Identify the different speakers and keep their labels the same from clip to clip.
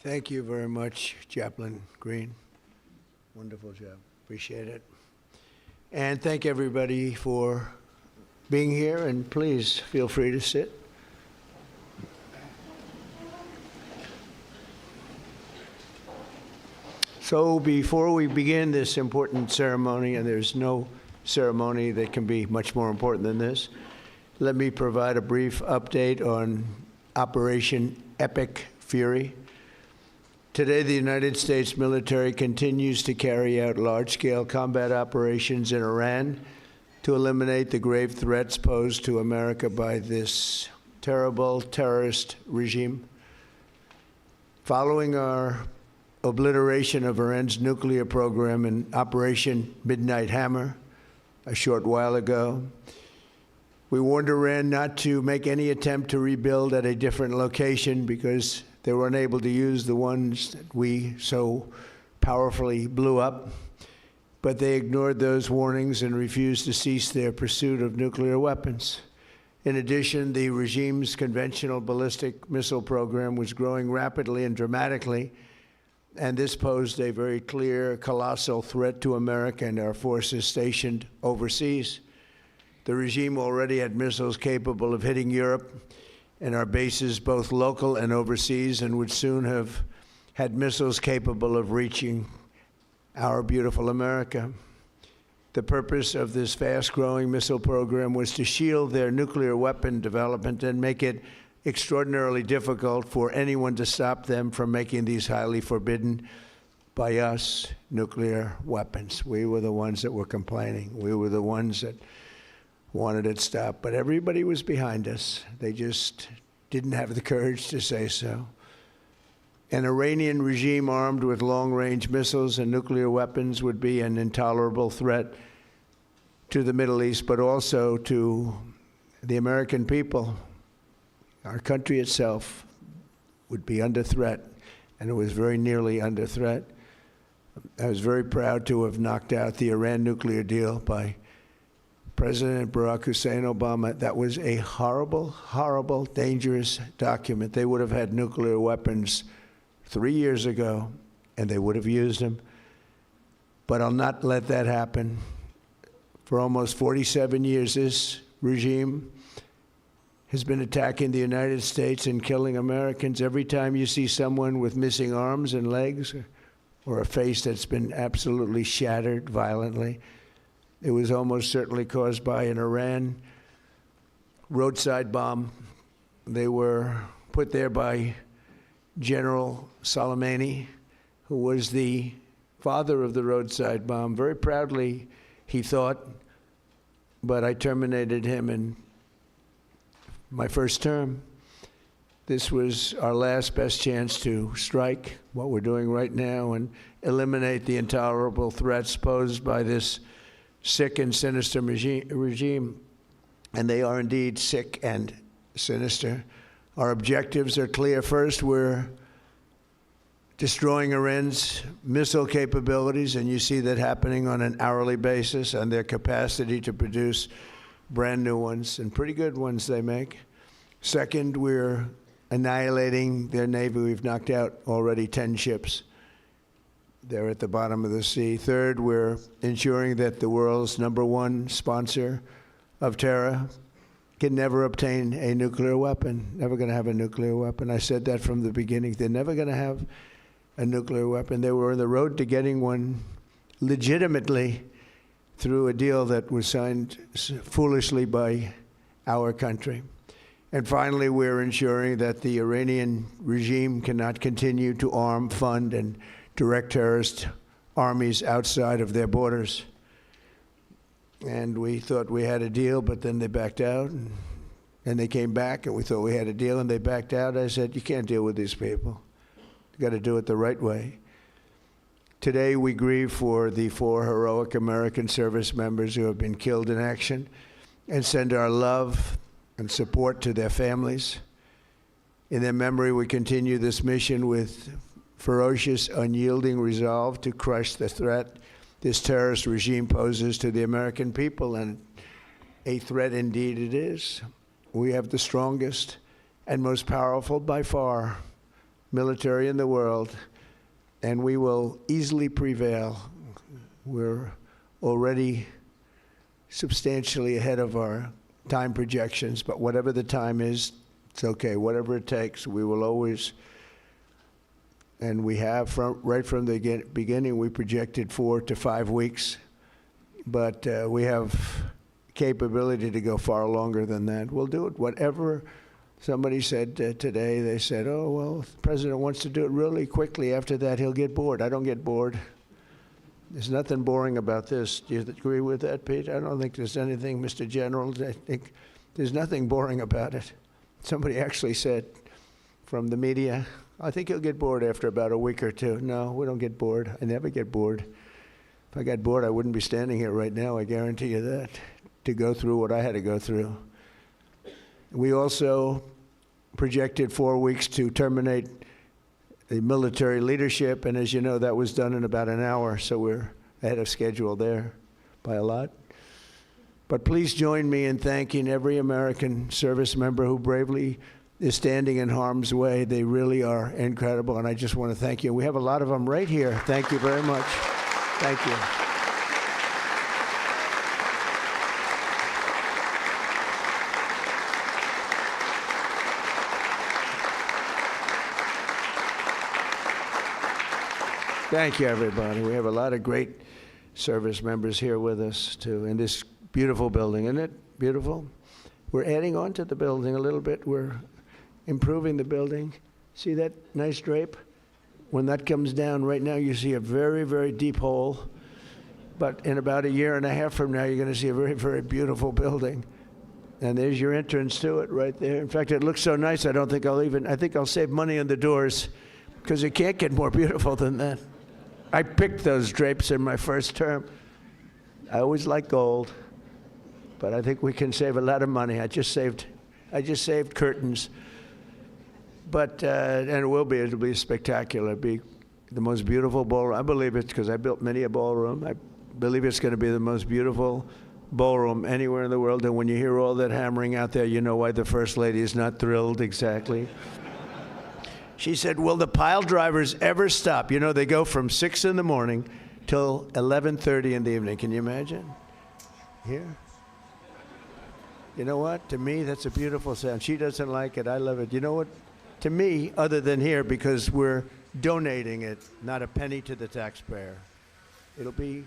Speaker 1: Thank you very much, Chaplain Green. Wonderful job. Appreciate it. And thank everybody for being here, and please feel free to sit. So before we begin this important ceremony, and there's no ceremony that can be much more important than this, let me provide a brief update on Operation Epic Fury. Today, the United States military continues to carry out large-scale combat operations in Iran to eliminate the grave threats posed to America by this terrible terrorist regime. Following our obliteration of Iran's nuclear program in Operation Midnight Hammer a short while ago, we warned Iran not to make any attempt to rebuild at a different location because they were unable to use the ones that we so powerfully blew up, but they ignored those warnings and refused to cease their pursuit of nuclear weapons. In addition, the regime's conventional ballistic missile program was growing rapidly and dramatically, and this posed a very clear, colossal threat to America and our forces stationed overseas. The regime already had missiles capable of hitting Europe and our bases, both local and overseas, and would soon have had missiles capable of reaching our beautiful America. The purpose of this fast-growing missile program was to shield their nuclear weapon development and make it extraordinarily difficult for anyone to stop them from making these highly forbidden by us nuclear weapons. We were the ones that were complaining. We were the ones that wanted it stopped, but everybody was behind us. They just didn't have the courage to say so. An Iranian regime armed with long-range missiles and nuclear weapons would be an intolerable threat to the Middle East, but also to the American people. Our country itself would be under threat, and it was very nearly under threat. I was very proud to have knocked out the Iran nuclear deal by President Barack Hussein Obama. That was a horrible, horrible, dangerous document. They would have had nuclear weapons 3 years ago, and they would have used them. But I'll not let that happen. For almost 47 years, this regime has been attacking the United States and killing Americans. Every time you see someone with missing arms and legs or a face that's been absolutely shattered violently, it was almost certainly caused by an Iran roadside bomb. They were put there by General Soleimani, who was the father of the roadside bomb. Very proudly, he thought, but I terminated him in my first term. This was our last best chance to strike what we're doing right now and eliminate the intolerable threats posed by this sick and sinister regime, and they are indeed sick and sinister. Our objectives are clear. First, we're destroying Iran's missile capabilities, and you see that happening on an hourly basis, and their capacity to produce brand new ones, and pretty good ones they make. Second, we're annihilating their Navy. We've knocked out already 10 ships. They're at the bottom of the sea. Third, we're ensuring that the world's #1 sponsor of terror can never obtain a nuclear weapon, never going to have a nuclear weapon. I said that from the beginning. They're never going to have a nuclear weapon. They were on the road to getting one legitimately through a deal that was signed foolishly by our country. And finally, we're ensuring that the Iranian regime cannot continue to arm, fund, and direct terrorist armies outside of their borders. And we thought we had a deal, but then they backed out. And they came back, and we thought we had a deal, and they backed out. I said, you can't deal with these people. You've got to do it the right way. Today, we grieve for the 4 heroic American service members who have been killed in action and send our love and support to their families. In their memory, we continue this mission with ferocious, unyielding resolve to crush the threat this terrorist regime poses to the American people, and a threat indeed it is. We have the strongest and most powerful, by far, military in the world, and we will easily prevail. We're already substantially ahead of our time projections, but whatever the time is, it's okay. Whatever it takes, we will always, and we have right from the beginning, we projected 4 to 5 weeks, but we have capability to go far longer than that. We'll do it. Whatever somebody said today, they said, oh, well, if the president wants to do it really quickly. After that, he'll get bored. I don't get bored. There's nothing boring about this. Do you agree with that, Pete? I don't think there's anything, Mr. General. I think there's nothing boring about it. Somebody actually said from the media, I think he'll get bored after about a week or two. No, we don't get bored. I never get bored. If I got bored, I wouldn't be standing here right now. I guarantee you that, to go through what I had to go through. We also projected 4 weeks to terminate the military leadership, and as you know, that was done in about an hour, so we're ahead of schedule there by a lot. But please join me in thanking every American service member who bravely is standing in harm's way. They really are incredible, and I just want to thank you. We have a lot of them right here. Thank you very much. Thank you. Thank you, everybody. We have a lot of great service members here with us, too, in this beautiful building. Isn't it beautiful? We're adding on to the building a little bit. We're improving the building. See that nice drape? When that comes down, right now you see a very, very deep hole. But in about a year and a half from now, you're going to see a very, very beautiful building. And there's your entrance to it right there. In fact, it looks so nice, I think I'll save money on the doors, because it can't get more beautiful than that. I picked those drapes in my first term. I always like gold, but I think we can save a lot of money. I just saved curtains. But, and it'll be spectacular. It'll be the most beautiful ballroom. I believe it, because I built many a ballroom. I believe it's going to be the most beautiful ballroom anywhere in the world. And when you hear all that hammering out there, you know why the First Lady is not thrilled exactly. She said, will the pile drivers ever stop? You know, they go from 6 in the morning till 11:30 in the evening. Can you imagine? Here? You know what? To me, that's a beautiful sound. She doesn't like it. I love it. You know what? To me, other than here, because we're donating it, not a penny to the taxpayer. It'll be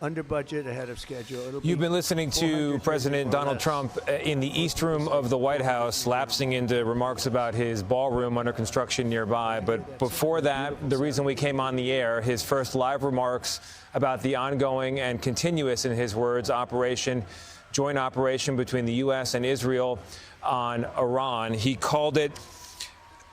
Speaker 1: under budget, ahead of schedule.
Speaker 2: You've been listening to President Donald Trump in the East Room of the White House, lapsing into remarks about his ballroom under construction nearby. But before that, the reason we came on the air, his first live remarks about the ongoing and continuous, in his words, joint operation between the U.S. and Israel on Iran. He called it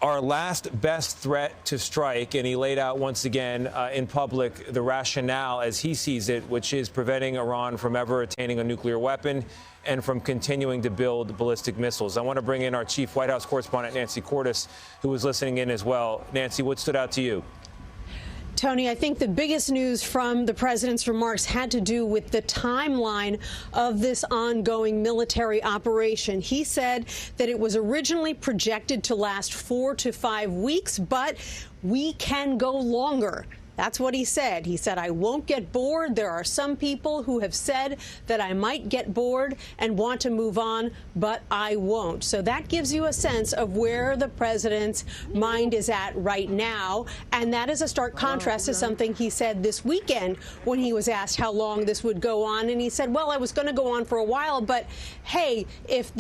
Speaker 2: our last best threat to strike, and he laid out once again in public the rationale as he sees it, which is preventing Iran from ever attaining a nuclear weapon and from continuing to build ballistic missiles. I want to bring in our chief White House correspondent, Nancy Cordes, who was listening in as well. Nancy, what stood out to you?
Speaker 3: Tony, I think the biggest news from the president's remarks had to do with the timeline of this ongoing military operation. He said that it was originally projected to last 4 to 5 weeks, but we can go longer. That's what he said. He said, I won't get bored. There are some people who have said that I might get bored and want to move on, but I won't. So that gives you a sense of where the president's mind is at right now. And that is a stark contrast to something he said this weekend when he was asked how long this would go on. And he said, well, I was going to go on for a while, but hey, if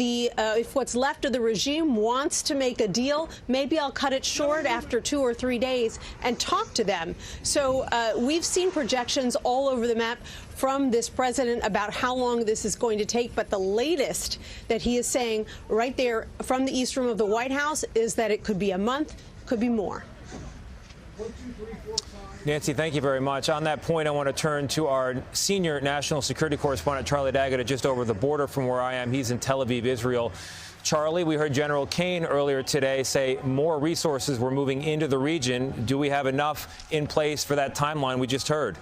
Speaker 3: what's left of the regime wants to make a deal, maybe I'll cut it short after 2 or 3 days and talk to them. So we've seen projections all over the map from this president about how long this is going to take. But the latest that he is saying right there from the East Room of the White House is that it could be a month, could be more.
Speaker 2: Nancy, thank you very much. On that point, I want to turn to our senior national security correspondent, Charlie Daggett, just over the border from where I am. He's in Tel Aviv, Israel. Charlie, we heard General Kane earlier today say more resources were moving into the region. Do we have enough in place for that timeline we just heard?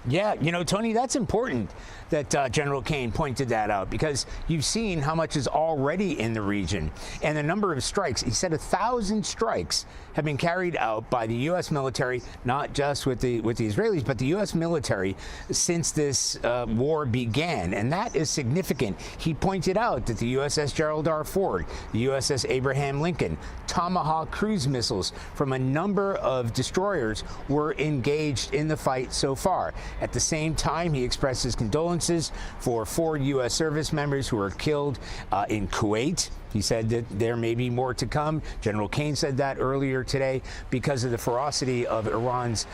Speaker 4: Yeah, you know, Tony, that's important. that General Kane pointed that out, because you've seen how much is already in the region and the number of strikes. He said 1,000 strikes have been carried out by the U.S. military, not just with the Israelis, but the U.S. military since this war began, and that is significant. He pointed out that the USS Gerald R. Ford, the USS Abraham Lincoln, Tomahawk cruise missiles from a number of destroyers were engaged in the fight so far. At the same time, he expressed his condolences for 4 U.S. service members who were killed in Kuwait. He said that there may be more to come. General Kane said that earlier today because of the ferocity of Iran's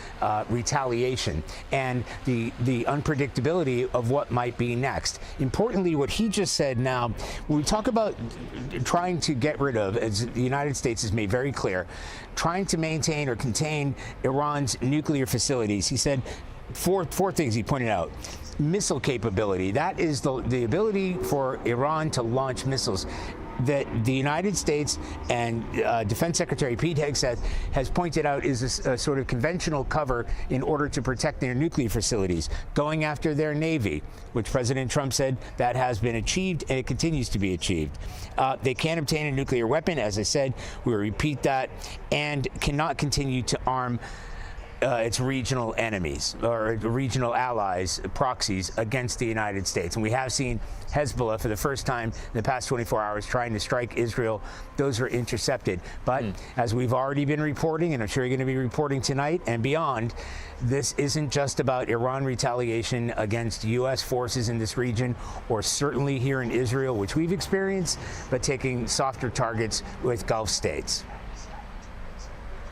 Speaker 4: retaliation and the unpredictability of what might be next. Importantly, what he just said now, when we talk about trying to get rid of, as the United States has made very clear, trying to maintain or contain Iran's nuclear facilities, he said four things he pointed out. Missile capability, that is the ability for Iran to launch missiles that the United States and Defense Secretary Pete Hegseth has pointed out is a sort of conventional cover in order to protect their nuclear facilities, going after their Navy, which President Trump said that has been achieved and it continues to be achieved. They can't obtain a nuclear weapon, as I said, we repeat that, and cannot continue to arm its regional enemies or regional allies, proxies against the United States. And we have seen Hezbollah for the first time in the past 24 hours trying to strike Israel. Those were intercepted. But as we've already been reporting, and I'm sure you're going to be reporting tonight and beyond, this isn't just about Iran retaliation against U.S. forces in this region, or certainly here in Israel, which we've experienced, but taking softer targets with Gulf states.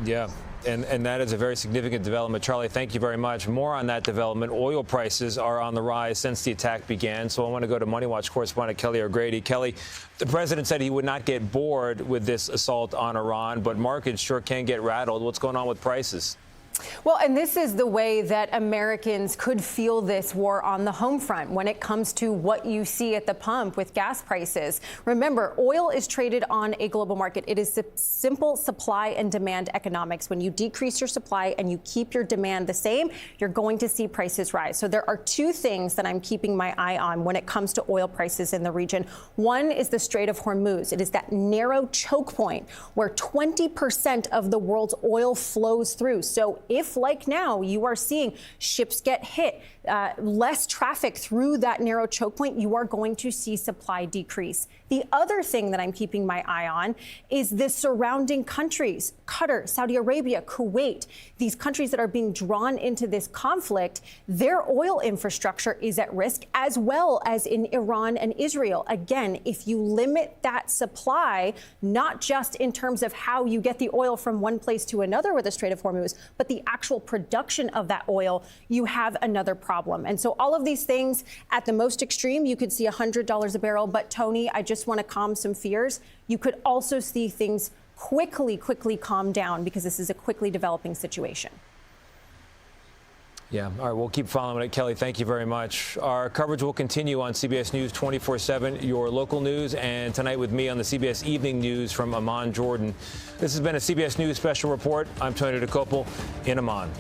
Speaker 2: Yeah. And that is a very significant development. Charlie, thank you very much. More on that development. Oil prices are on the rise since the attack began. So I want to go to Money Watch correspondent Kelly O'Grady. Kelly, the president said he would not get bored with this assault on Iran, but markets sure can get rattled. What's going on with prices?
Speaker 5: Well, and this is the way that Americans could feel this war on the home front when it comes to what you see at the pump with gas prices. Remember, oil is traded on a global market. It is simple supply and demand economics. When you decrease your supply and you keep your demand the same, you're going to see prices rise. So there are 2 things that I'm keeping my eye on when it comes to oil prices in the region. One is the Strait of Hormuz. It is that narrow choke point where 20% of the world's oil flows through. So if, like now, you are seeing ships get hit, less traffic through that narrow choke point, you are going to see supply decrease. The other thing that I'm keeping my eye on is the surrounding countries, Qatar, Saudi Arabia, Kuwait, these countries that are being drawn into this conflict. Their oil infrastructure is at risk, as well as in Iran and Israel. Again, if you limit that supply, not just in terms of how you get the oil from one place to another with the Strait of Hormuz, but the actual production of that oil, you have another problem. And so all of these things, at the most extreme, you could see $100 a barrel. But Tony, I just want to calm some fears. You could also see things quickly calm down, because this is a quickly developing situation.
Speaker 2: Yeah. All right. We'll keep following it. Kelly, thank you very much. Our coverage will continue on CBS News 24/7, your local news, and tonight with me on the CBS Evening News from Amman, Jordan. This has been a CBS News Special Report. I'm Tony Dokoupil in Amman.